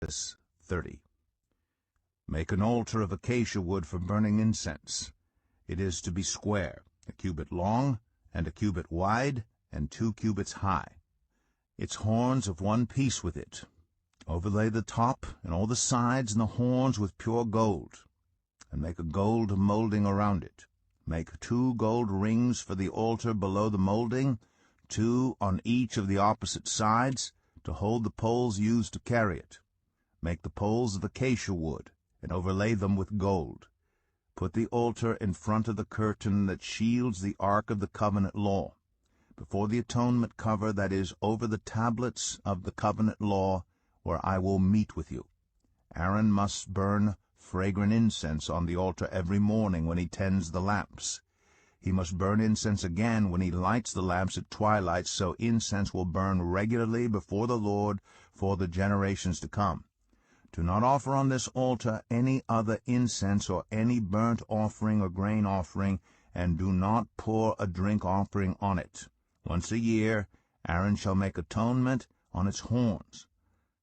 Leviticus 30. Make an altar of acacia wood for burning incense. It is to be square, 1 cubit long, and 1 cubit wide, and 2 cubits high. Its horns of one piece with it. Overlay the top and all the sides and the horns with pure gold, and make a gold molding around it. Make 2 gold rings for the altar below the molding, 2 on each of the opposite sides, to hold the poles used to carry it. Make the poles of acacia wood, and overlay them with gold. Put the altar in front of the curtain that shields the ark of the covenant law, before the atonement cover that is over the tablets of the covenant law, where I will meet with you. Aaron must burn fragrant incense on the altar every morning when he tends the lamps. He must burn incense again when he lights the lamps at twilight, so incense will burn regularly before the Lord for the generations to come. Do not offer on this altar any other incense or any burnt offering or grain offering, and do not pour a drink offering on it. Once a year Aaron shall make atonement on its horns.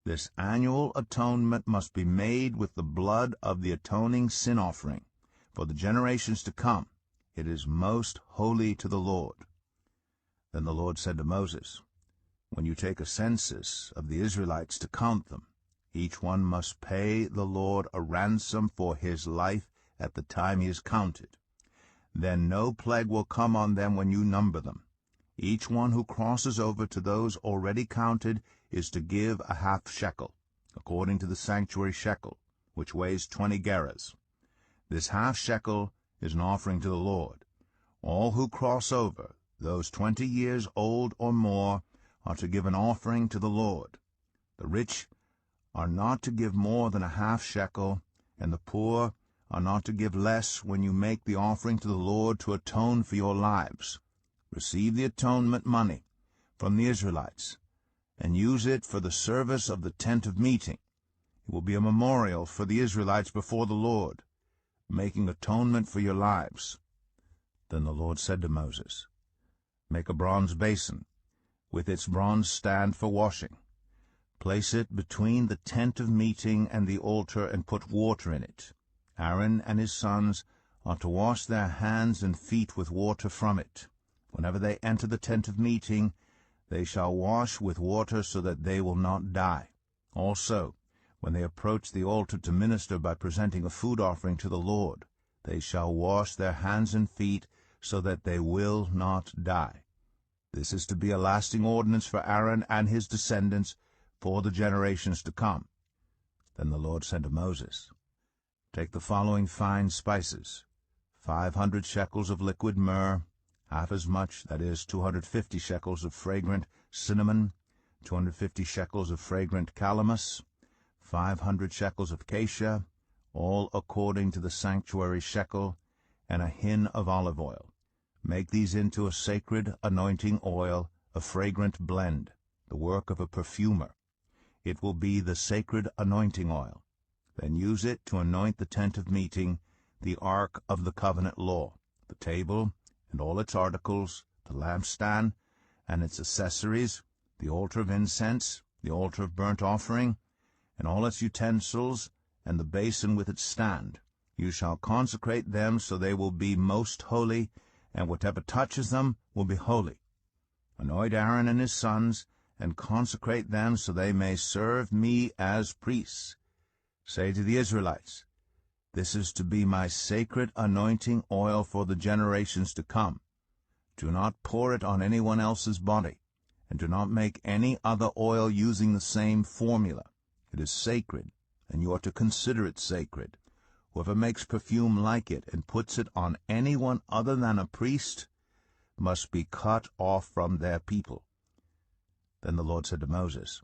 This annual atonement must be made with the blood of the atoning sin offering, for the generations to come. It is most holy to the Lord. Then the Lord said to Moses, When you take a census of the Israelites to count them, each one must pay the Lord a ransom for his life at the time he is counted. Then no plague will come on them when you number them. Each one who crosses over to those already counted is to give a half shekel, according to the sanctuary shekel, which weighs 20 gerahs. This half shekel is an offering to the Lord. All who cross over, those 20 years old or more, are to give an offering to the Lord. The rich are not to give more than a half shekel, and the poor are not to give less when you make the offering to the Lord to atone for your lives. Receive the atonement money from the Israelites, and use it for the service of the tent of meeting. It will be a memorial for the Israelites before the Lord, making atonement for your lives. Then the Lord said to Moses, Make a bronze basin, with its bronze stand for washing. Place it between the tent of meeting and the altar, and put water in it. Aaron and his sons are to wash their hands and feet with water from it. Whenever they enter the tent of meeting, they shall wash with water so that they will not die. Also, when they approach the altar to minister by presenting a food offering to the Lord, they shall wash their hands and feet so that they will not die. This is to be a lasting ordinance for Aaron and his descendants for the generations to come. Then the Lord said to Moses, Take the following fine spices, 500 shekels of liquid myrrh, half as much, that is, 250 shekels of fragrant cinnamon, 250 shekels of fragrant calamus, 500 shekels of acacia, all according to the sanctuary shekel, and a hin of olive oil. Make these into a sacred anointing oil, a fragrant blend, the work of a perfumer. It will be the sacred anointing oil. Then use it to anoint the tent of meeting, the ark of the covenant law, the table and all its articles, the lampstand and its accessories, the altar of incense, the altar of burnt offering, and all its utensils, and the basin with its stand. You shall consecrate them so they will be most holy, and whatever touches them will be holy. Anoint Aaron and his sons, and consecrate them so they may serve me as priests. Say to the Israelites, This is to be my sacred anointing oil for the generations to come. Do not pour it on anyone else's body, and do not make any other oil using the same formula. It is sacred, and you are to consider it sacred. Whoever makes perfume like it and puts it on anyone other than a priest must be cut off from their people. Then the Lord said to Moses,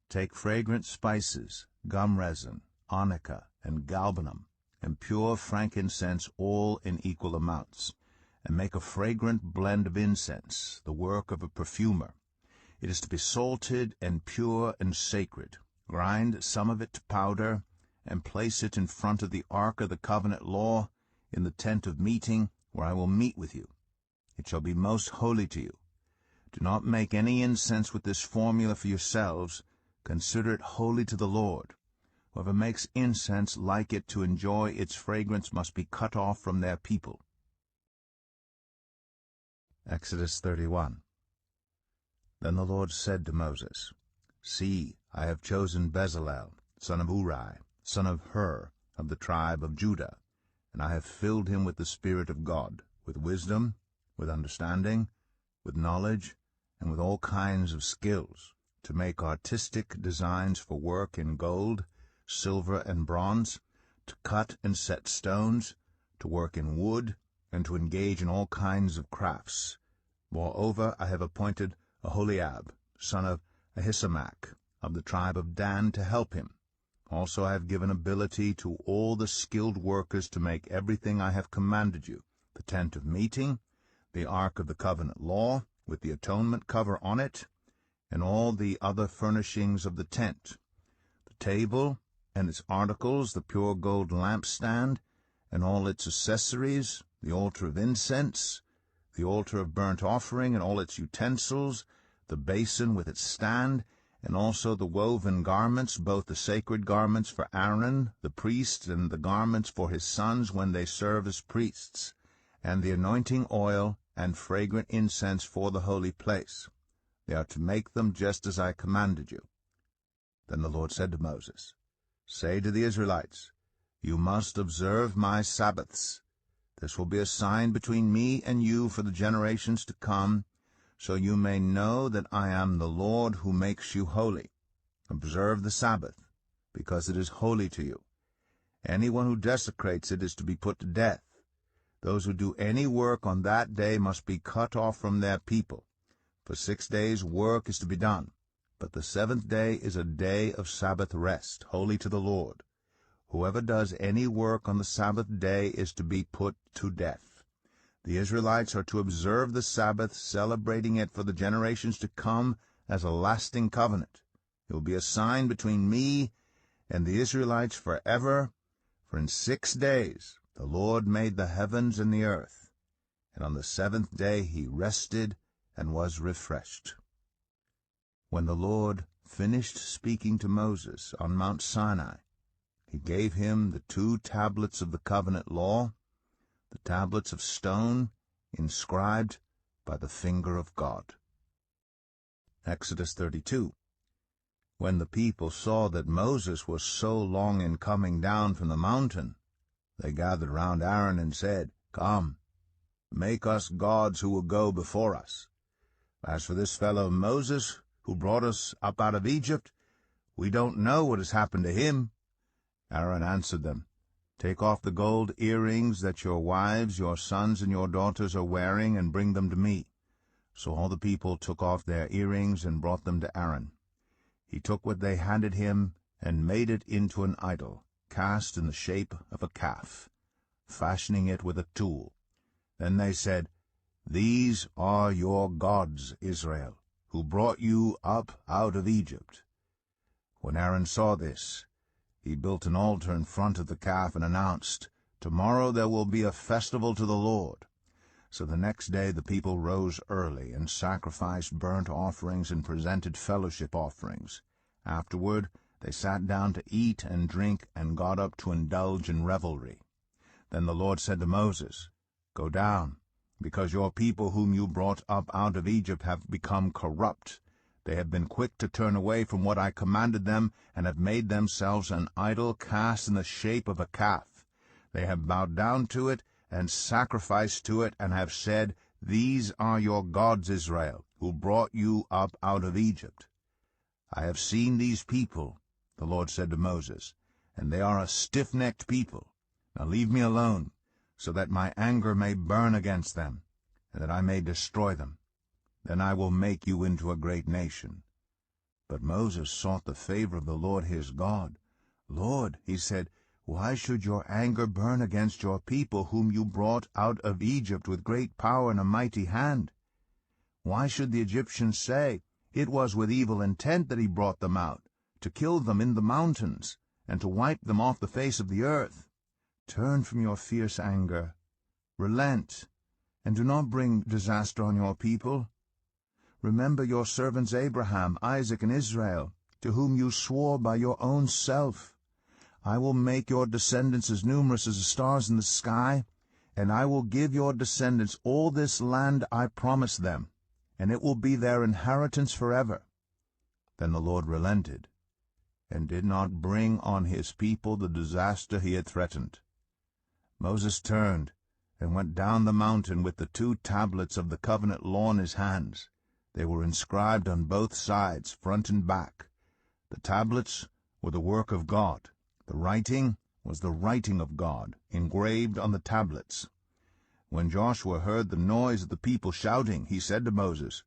Take fragrant spices, gum resin, onycha, and galbanum, and pure frankincense, all in equal amounts, and make a fragrant blend of incense, the work of a perfumer. It is to be salted and pure and sacred. Grind some of it to powder, and place it in front of the ark of the covenant law, in the tent of meeting, where I will meet with you. It shall be most holy to you. Do not make any incense with this formula for yourselves. Consider it holy to the Lord. Whoever makes incense like it to enjoy its fragrance must be cut off from their people. Exodus 31. Then the Lord said to Moses, See, I have chosen Bezalel, son of Uri, son of Hur, of the tribe of Judah, and I have filled him with the Spirit of God, with wisdom, with understanding, with knowledge, and with all kinds of skills, to make artistic designs for work in gold, silver, and bronze, to cut and set stones, to work in wood, and to engage in all kinds of crafts. Moreover, I have appointed Aholiab, son of Ahisamach, of the tribe of Dan, to help him. Also I have given ability to all the skilled workers to make everything I have commanded you, the tent of meeting, the ark of the covenant law, with the atonement cover on it, and all the other furnishings of the tent, the table and its articles, the pure gold lampstand, and all its accessories, the altar of incense, the altar of burnt offering and all its utensils, the basin with its stand, and also the woven garments, both the sacred garments for Aaron the priest and the garments for his sons when they serve as priests, and the anointing oil and fragrant incense for the holy place. They are to make them just as I commanded you. Then the Lord said to Moses, Say to the Israelites, You must observe my Sabbaths. This will be a sign between me and you for the generations to come, so you may know that I am the Lord who makes you holy. Observe the Sabbath, because it is holy to you. Anyone who desecrates it is to be put to death. Those who do any work on that day must be cut off from their people. For 6 days work is to be done, but the 7th day is a day of Sabbath rest, holy to the Lord. Whoever does any work on the Sabbath day is to be put to death. The Israelites are to observe the Sabbath, celebrating it for the generations to come as a lasting covenant. It will be a sign between me and the Israelites forever, for in 6 days the Lord made the heavens and the earth, and on the 7th day he rested and was refreshed. When the Lord finished speaking to Moses on Mount Sinai, he gave him the 2 tablets of the covenant law, the tablets of stone inscribed by the finger of God. Exodus 32. When the people saw that Moses was so long in coming down from the mountain, they gathered round Aaron and said, Come, make us gods who will go before us. As for this fellow Moses, who brought us up out of Egypt, we don't know what has happened to him. Aaron answered them, Take off the gold earrings that your wives, your sons, and your daughters are wearing, and bring them to me. So all the people took off their earrings and brought them to Aaron. He took what they handed him and made it into an idol, cast in the shape of a calf, fashioning it with a tool. Then they said, These are your gods, Israel, who brought you up out of Egypt. When Aaron saw this, he built an altar in front of the calf and announced, Tomorrow there will be a festival to the Lord. So the next day the people rose early and sacrificed burnt offerings and presented fellowship offerings. Afterward they sat down to eat and drink and got up to indulge in revelry. Then the Lord said to Moses, Go down, because your people whom you brought up out of Egypt have become corrupt. They have been quick to turn away from what I commanded them, and have made themselves an idol cast in the shape of a calf. They have bowed down to it, and sacrificed to it, and have said, These are your gods, Israel, who brought you up out of Egypt. I have seen these people, the Lord said to Moses, and they are a stiff-necked people. Now leave me alone, so that my anger may burn against them, and that I may destroy them. Then I will make you into a great nation. But Moses sought the favor of the Lord his God. Lord, he said, why should your anger burn against your people, whom you brought out of Egypt with great power and a mighty hand? Why should the Egyptians say, It was with evil intent that he brought them out, to kill them in the mountains, and to wipe them off the face of the earth? Turn from your fierce anger, relent, and do not bring disaster on your people. Remember your servants Abraham, Isaac, and Israel, to whom you swore by your own self, I will make your descendants as numerous as the stars in the sky, and I will give your descendants all this land I promised them, and it will be their inheritance forever." Then the Lord relented, and did not bring on his people the disaster he had threatened. Moses turned and went down the mountain with the 2 tablets of the covenant law in his hands. They were inscribed on both sides, front and back. The tablets were the work of God. The writing was the writing of God, engraved on the tablets. When Joshua heard the noise of the people shouting, he said to Moses,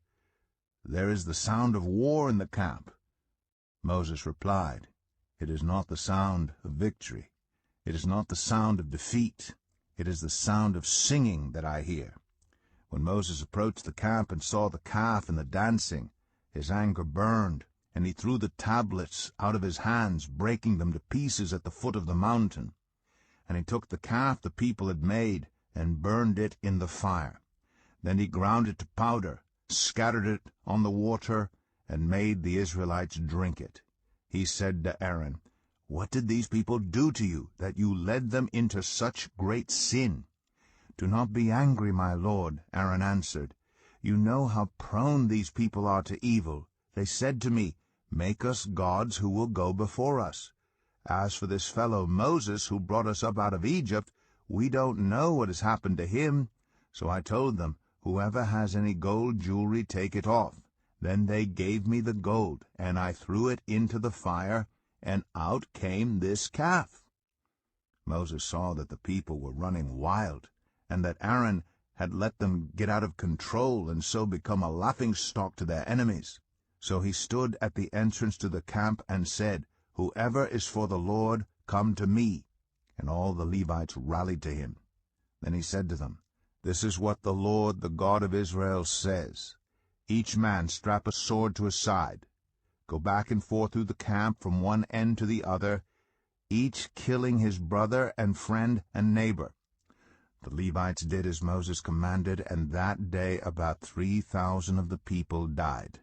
"There is the sound of war in the camp." Moses replied, "It is not the sound of victory. It is not the sound of defeat. It is the sound of singing that I hear." When Moses approached the camp and saw the calf and the dancing, his anger burned, and he threw the tablets out of his hands, breaking them to pieces at the foot of the mountain. And he took the calf the people had made and burned it in the fire. Then he ground it to powder, scattered it on the water, and made the Israelites drink it. He said to Aaron, "What did these people do to you, that you led them into such great sin?" "Do not be angry, my lord," Aaron answered. "You know how prone these people are to evil. They said to me, 'Make us gods who will go before us.' As for this fellow Moses, who brought us up out of Egypt, we don't know what has happened to him." So I told them, "Whoever has any gold jewelry, take it off." Then they gave me the gold, and I threw it into the fire, and out came this calf. Moses saw that the people were running wild, and that Aaron had let them get out of control and so become a laughingstock to their enemies. So he stood at the entrance to the camp and said, "Whoever is for the Lord, come to me." And all the Levites rallied to him. Then he said to them, "This is what the Lord, the God of Israel, says. Each man strap a sword to his side. Go back and forth through the camp from one end to the other, each killing his brother and friend and neighbor." The Levites did as Moses commanded, and that day about 3,000 of the people died.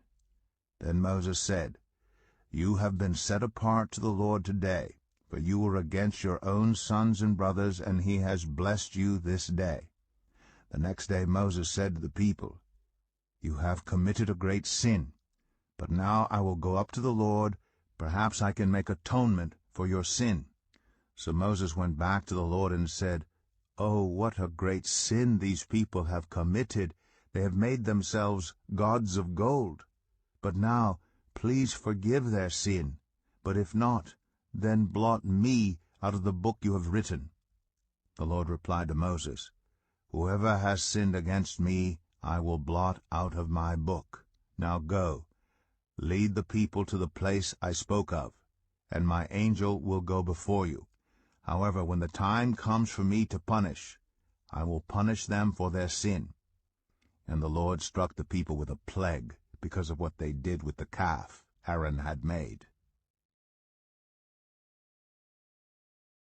Then Moses said, "You have been set apart to the Lord today, for you were against your own sons and brothers, and he has blessed you this day." The next day Moses said to the people, "You have committed a great sin, but now I will go up to the Lord. Perhaps I can make atonement for your sin." So Moses went back to the Lord and said, "Oh, what a great sin these people have committed! They have made themselves gods of gold. But now, please forgive their sin. But if not, then blot me out of the book you have written." The Lord replied to Moses, "Whoever has sinned against me, I will blot out of my book. Now go, lead the people to the place I spoke of, and my angel will go before you. However, when the time comes for me to punish, I will punish them for their sin." And the Lord struck the people with a plague because of what they did with the calf Aaron had made.